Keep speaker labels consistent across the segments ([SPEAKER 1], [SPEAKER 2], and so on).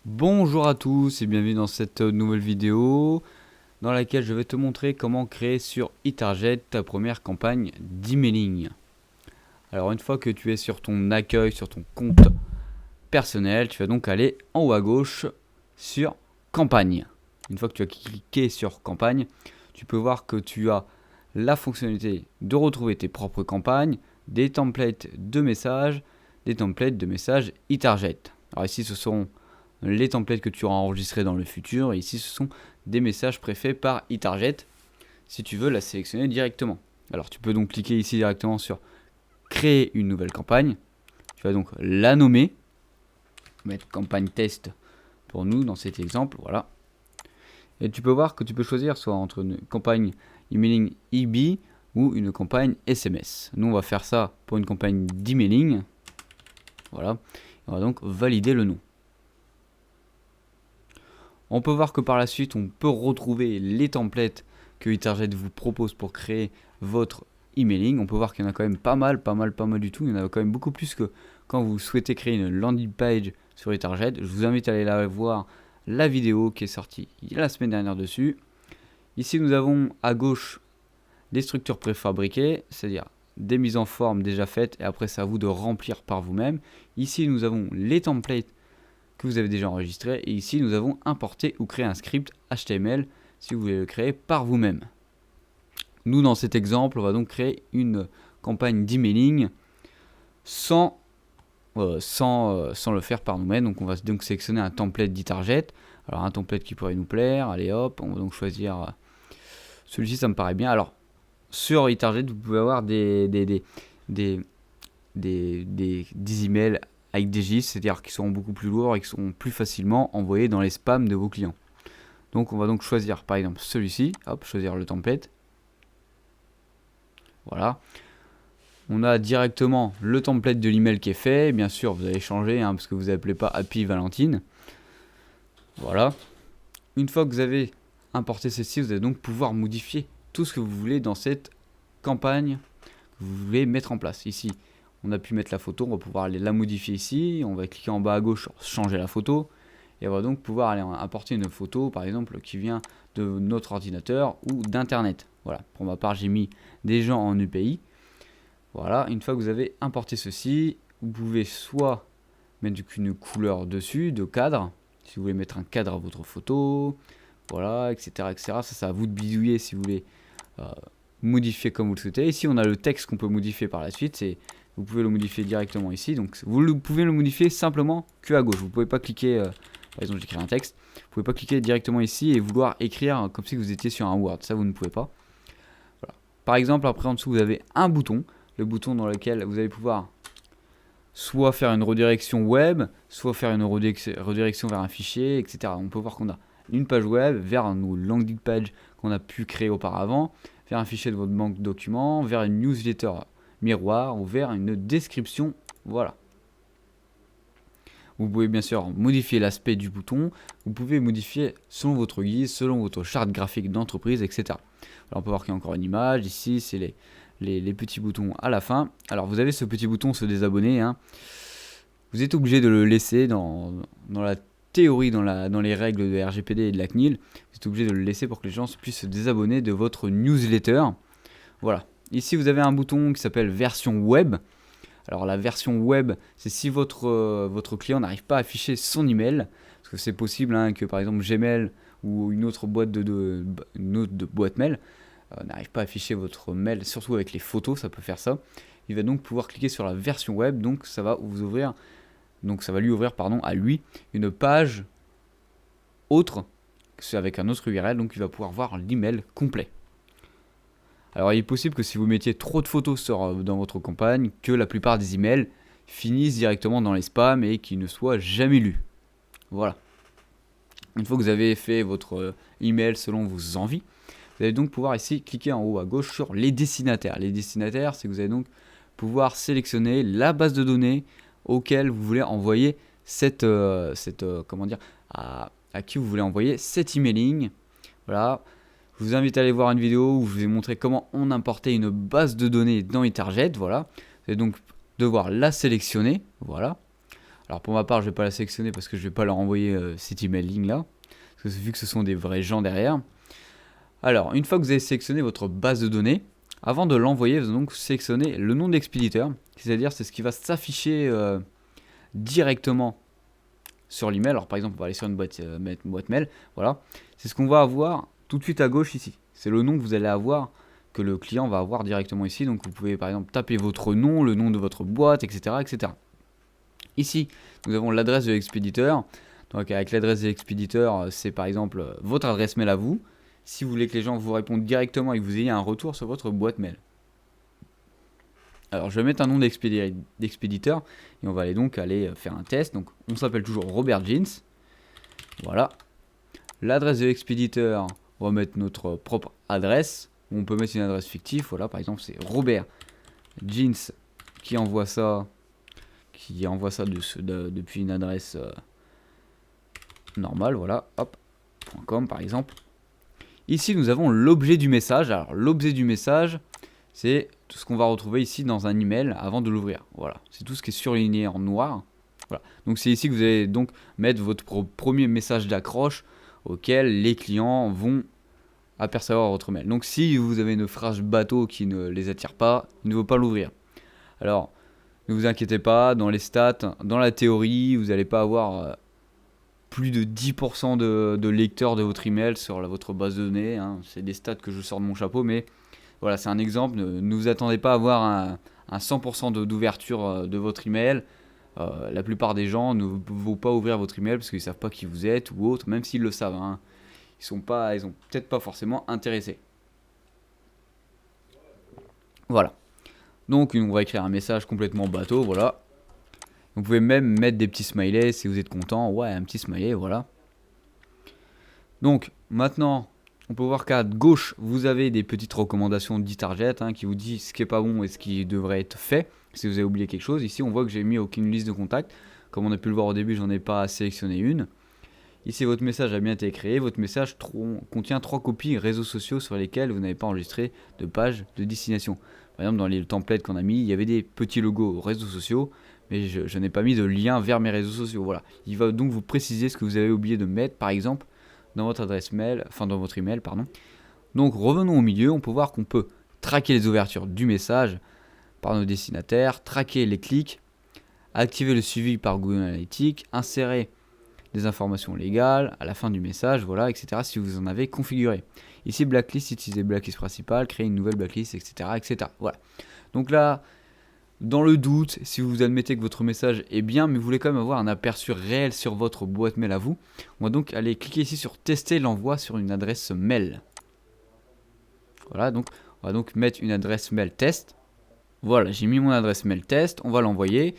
[SPEAKER 1] Bonjour à tous et bienvenue dans cette nouvelle vidéo dans laquelle je vais te montrer comment créer sur eTarget ta première campagne d'emailing. Alors une fois que tu es sur ton accueil, sur ton compte personnel, tu vas donc aller en haut à gauche sur campagne. Une fois que tu as cliqué sur campagne, tu peux voir que tu as la fonctionnalité de retrouver tes propres campagnes, des templates de messages eTarget. Alors ici ce sont les templates que tu auras enregistrés dans le futur. Et ici, ce sont des messages préfaits par eTarget si tu veux la sélectionner directement. Alors, tu peux donc cliquer ici directement sur créer une nouvelle campagne. Tu vas donc la nommer, mettre campagne test pour nous dans cet exemple. Voilà. Et tu peux voir que tu peux choisir soit entre une campagne emailing EB ou une campagne SMS. Nous, on va faire ça pour une campagne d'emailing. Voilà. On va donc valider le nom. On peut voir que par la suite, on peut retrouver les templates que eTarget vous propose pour créer votre emailing. On peut voir qu'il y en a quand même pas mal du tout. Il y en a quand même beaucoup plus que quand vous souhaitez créer une landing page sur eTarget. Je vous invite à aller la voir, la vidéo qui est sortie la semaine dernière dessus. Ici, nous avons à gauche des structures préfabriquées, c'est-à-dire des mises en forme déjà faites et après c'est à vous de remplir par vous-même. Ici, nous avons les templates que vous avez déjà enregistré et ici nous avons importé ou créé un script HTML si vous voulez le créer par vous-même. Nous dans cet exemple on va donc créer une campagne d'emailing sans le faire par nous-mêmes. Donc on va donc sélectionner un template d'eTarget. Alors un template qui pourrait nous plaire, allez hop, on va donc choisir celui-ci, ça me paraît bien. Alors sur eTarget vous pouvez avoir des emails avec des GIFs, c'est-à-dire qui seront beaucoup plus lourds et qui seront plus facilement envoyés dans les spams de vos clients. Donc on va donc choisir par exemple celui-ci, hop, choisir le template. Voilà. On a directement le template de l'email qui est fait. Bien sûr, vous allez changer parce que vous n'appelez pas Happy Valentine. Voilà. Une fois que vous avez importé ceci, vous allez donc pouvoir modifier tout ce que vous voulez dans cette campagne que vous voulez mettre en place. Ici, on a pu mettre la photo, on va pouvoir aller la modifier ici. On va cliquer en bas à gauche sur changer la photo. Et on va donc pouvoir aller importer une photo, par exemple, qui vient de notre ordinateur ou d'internet. Voilà, pour ma part, j'ai mis des gens en UPI. Voilà, une fois que vous avez importé ceci, vous pouvez soit mettre une couleur dessus, de cadre, si vous voulez mettre un cadre à votre photo, voilà, etc. etc. Ça, c'est à vous de bidouiller si vous voulez modifier comme vous le souhaitez. Ici, on a le texte qu'on peut modifier par la suite. Vous pouvez le modifier directement ici. Donc, vous pouvez le modifier simplement que à gauche. Vous ne pouvez pas cliquer, par exemple, j'écris un texte. Vous ne pouvez pas cliquer directement ici et vouloir écrire comme si vous étiez sur un Word. Ça, vous ne pouvez pas. Voilà. Par exemple, après en dessous, vous avez un bouton. Le bouton dans lequel vous allez pouvoir soit faire une redirection web, soit faire une redirection vers un fichier, etc. On peut voir qu'on a une page web vers nos landing pages qu'on a pu créer auparavant, vers un fichier de votre banque de documents, vers une newsletter miroir ou vers une description. Voilà. Vous pouvez bien sûr modifier l'aspect du bouton, vous pouvez modifier selon votre guise, selon votre charte graphique d'entreprise, etc. Alors on peut voir qu'il y a encore une image, ici c'est les petits boutons à la fin. Alors vous avez ce petit bouton se désabonner, vous êtes obligé de le laisser dans la théorie, dans les règles de RGPD et de la CNIL, vous êtes obligé de le laisser pour que les gens puissent se désabonner de votre newsletter. Voilà. Ici vous avez un bouton qui s'appelle version web. Alors la version web, c'est si votre client n'arrive pas à afficher son email, parce que c'est possible que par exemple Gmail ou une autre boîte de boîte mail n'arrive pas à afficher votre mail, surtout avec les photos, ça peut faire ça. Il va donc pouvoir cliquer sur la version web, donc ça va lui ouvrir à lui une page autre, avec un autre URL, donc il va pouvoir voir l'email complet. Alors il est possible que si vous mettiez trop de photos dans votre campagne, que la plupart des emails finissent directement dans les spams et qu'ils ne soient jamais lus. Voilà. Une fois que vous avez fait votre email selon vos envies, vous allez donc pouvoir ici cliquer en haut à gauche sur les destinataires. Les destinataires, c'est que vous allez donc pouvoir sélectionner la base de données auquel vous voulez envoyer à qui vous voulez envoyer cet emailing. Voilà. Je vous invite à aller voir une vidéo où je vous ai montré comment on importait une base de données dans eTarget. Voilà. Vous allez donc devoir la sélectionner. Voilà. Alors pour ma part, je vais pas la sélectionner parce que je vais pas leur envoyer cet emailing là, parce que vu que ce sont des vrais gens derrière. Alors, une fois que vous avez sélectionné votre base de données, avant de l'envoyer, vous allez donc sélectionner le nom d'expéditeur, c'est-à-dire c'est ce qui va s'afficher directement sur l'email. Alors par exemple, on va aller sur une boîte mail, voilà. C'est ce qu'on va avoir tout de suite à gauche ici. C'est le nom que vous allez avoir, que le client va avoir directement ici. Donc vous pouvez par exemple taper votre nom, le nom de votre boîte, etc. etc. Ici, nous avons l'adresse de l'expéditeur. Donc avec l'adresse de l'expéditeur, c'est par exemple votre adresse mail à vous. Si vous voulez que les gens vous répondent directement et que vous ayez un retour sur votre boîte mail. Alors je vais mettre un nom d'expéditeur et on va aller faire un test. Donc on s'appelle toujours Robert Jeans. Voilà. L'adresse de l'expéditeur, on va mettre notre propre adresse. On peut mettre une adresse fictive. Voilà, par exemple c'est Robert Jeans qui envoie ça depuis une adresse normale. Voilà, hop, .com par exemple. Ici nous avons l'objet du message. Alors l'objet du message, c'est tout ce qu'on va retrouver ici dans un email avant de l'ouvrir. Voilà, c'est tout ce qui est surligné en noir. Voilà. Donc c'est ici que vous allez donc mettre votre premier message d'accroche auquel les clients vont apercevoir votre mail. Donc si vous avez une phrase bateau qui ne les attire pas, il ne faut pas l'ouvrir. Alors ne vous inquiétez pas, dans les stats, dans la théorie, vous n'allez pas avoir plus de 10% de lecteurs de votre email sur votre base de données. Hein. C'est des stats que je sors de mon chapeau, mais voilà, c'est un exemple. Ne vous attendez pas à avoir un 100% d'ouverture de votre email. La plupart des gens ne vont pas ouvrir votre email parce qu'ils ne savent pas qui vous êtes ou autre, même s'ils le savent. Hein. Ils ont peut-être pas forcément intéressés. Voilà. Donc on va écrire un message complètement bateau, voilà. Vous pouvez même mettre des petits smileys si vous êtes content. Ouais, un petit smiley, voilà. Donc maintenant, on peut voir qu'à gauche, vous avez des petites recommandations d'e-target qui vous disent ce qui est pas bon et ce qui devrait être fait. Si vous avez oublié quelque chose, ici on voit que j'ai mis aucune liste de contacts. Comme on a pu le voir au début, j'en ai pas sélectionné une. Ici, votre message a bien été créé. Votre message contient 3 copies réseaux sociaux sur lesquels vous n'avez pas enregistré de page de destination. Par exemple, dans les templates qu'on a mis, il y avait des petits logos réseaux sociaux, mais je n'ai pas mis de lien vers mes réseaux sociaux. Voilà. Il va donc vous préciser ce que vous avez oublié de mettre, par exemple, dans votre adresse mail, enfin dans votre email, pardon. Donc revenons au milieu, on peut voir qu'on peut traquer les ouvertures du message par nos destinataires, traquer les clics, activer le suivi par Google Analytics, insérer des informations légales à la fin du message, voilà, etc. si vous en avez configuré. Ici, blacklist, utiliser blacklist principale, créer une nouvelle blacklist, etc. etc. Voilà. Donc là, dans le doute, si vous admettez que votre message est bien, mais vous voulez quand même avoir un aperçu réel sur votre boîte mail à vous, on va donc aller cliquer ici sur tester l'envoi sur une adresse mail. Voilà, donc on va donc mettre une adresse mail test. Voilà, j'ai mis mon adresse mail test, on va l'envoyer.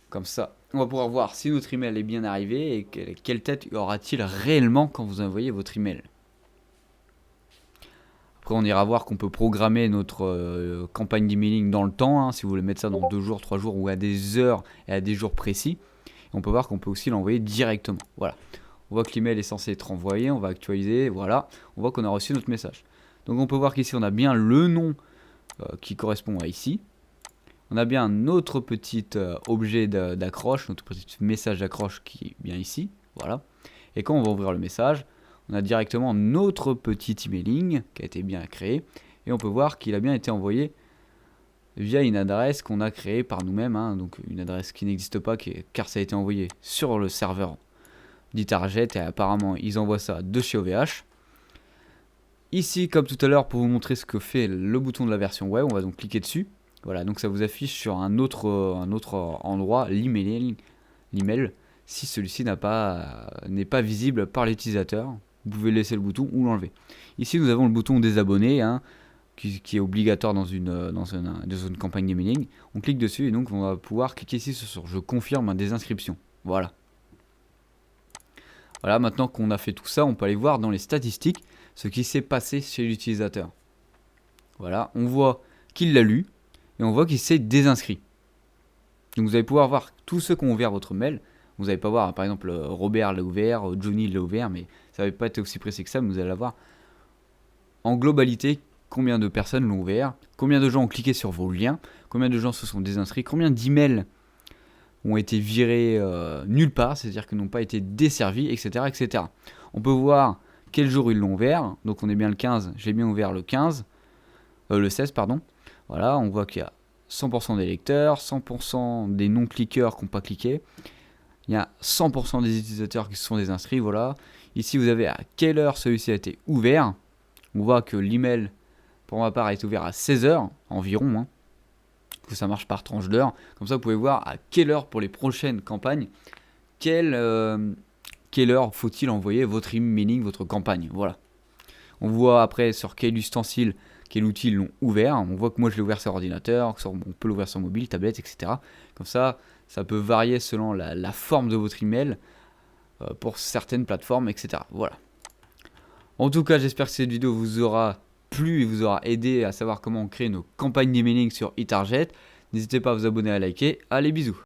[SPEAKER 1] Comme ça, on va pouvoir voir si notre email est bien arrivé et quelle tête aura-t-il réellement quand vous envoyez votre email. Après, on ira voir qu'on peut programmer notre campagne d'emailing dans le temps, si vous voulez mettre ça dans 2 jours, 3 jours ou à des heures et à des jours précis. Et on peut voir qu'on peut aussi l'envoyer directement. Voilà. On voit que l'email est censé être envoyé, on va actualiser, voilà. On voit qu'on a reçu notre message. Donc on peut voir qu'ici on a bien le nom qui correspond à ici. On a bien notre petit objet d'accroche, notre petit message d'accroche qui est bien ici. Voilà. Et quand on va ouvrir le message, on a directement notre petit emailing qui a été bien créé. Et on peut voir qu'il a bien été envoyé via une adresse qu'on a créée par nous-mêmes. Donc une adresse qui n'existe pas car ça a été envoyé sur le serveur d'e-target. Et apparemment, ils envoient ça de chez OVH. Ici, comme tout à l'heure, pour vous montrer ce que fait le bouton de la version web, on va donc cliquer dessus. Voilà, donc ça vous affiche sur un autre endroit l'email si celui-ci n'est pas visible par l'utilisateur. Vous pouvez laisser le bouton ou l'enlever. Ici, nous avons le bouton désabonner qui est obligatoire dans une campagne d'emailing. On clique dessus et donc on va pouvoir cliquer ici sur je confirme des inscriptions. Voilà. Voilà, maintenant qu'on a fait tout ça, on peut aller voir dans les statistiques ce qui s'est passé chez l'utilisateur. Voilà, on voit qu'il l'a lu. Et on voit qu'il s'est désinscrit. Donc vous allez pouvoir voir tous ceux qui ont ouvert votre mail. Vous n'allez pas voir, par exemple, Robert l'a ouvert, Johnny l'a ouvert, mais ça n'avait pas été aussi précis que ça. Mais vous allez voir en globalité combien de personnes l'ont ouvert, combien de gens ont cliqué sur vos liens, combien de gens se sont désinscrits, combien d'emails ont été virés nulle part, c'est-à-dire qu'ils n'ont pas été desservis, etc., etc. On peut voir quel jour ils l'ont ouvert, donc on est bien le 15, j'ai bien ouvert le 15, le 16, pardon. Voilà, on voit qu'il y a 100% des lecteurs, 100% des non-cliqueurs qui n'ont pas cliqué. Il y a 100% des utilisateurs qui se sont désinscrits, voilà. Ici, vous avez à quelle heure celui-ci a été ouvert. On voit que l'email, pour ma part, a été ouvert à 16h environ, hein. Que ça marche par tranche d'heure. Comme ça, vous pouvez voir à quelle heure pour les prochaines campagnes, quelle heure faut-il envoyer votre emailing, votre campagne. Voilà. On voit après sur quel ustensile, quel outil ils l'ont ouvert. On voit que moi je l'ai ouvert sur ordinateur, on peut l'ouvrir sur mobile, tablette, etc. Comme ça, ça peut varier selon la forme de votre email pour certaines plateformes, etc. Voilà. En tout cas, j'espère que cette vidéo vous aura plu et vous aura aidé à savoir comment on crée nos campagnes d'emailing sur eTarget. N'hésitez pas à vous abonner, à liker. Allez, bisous.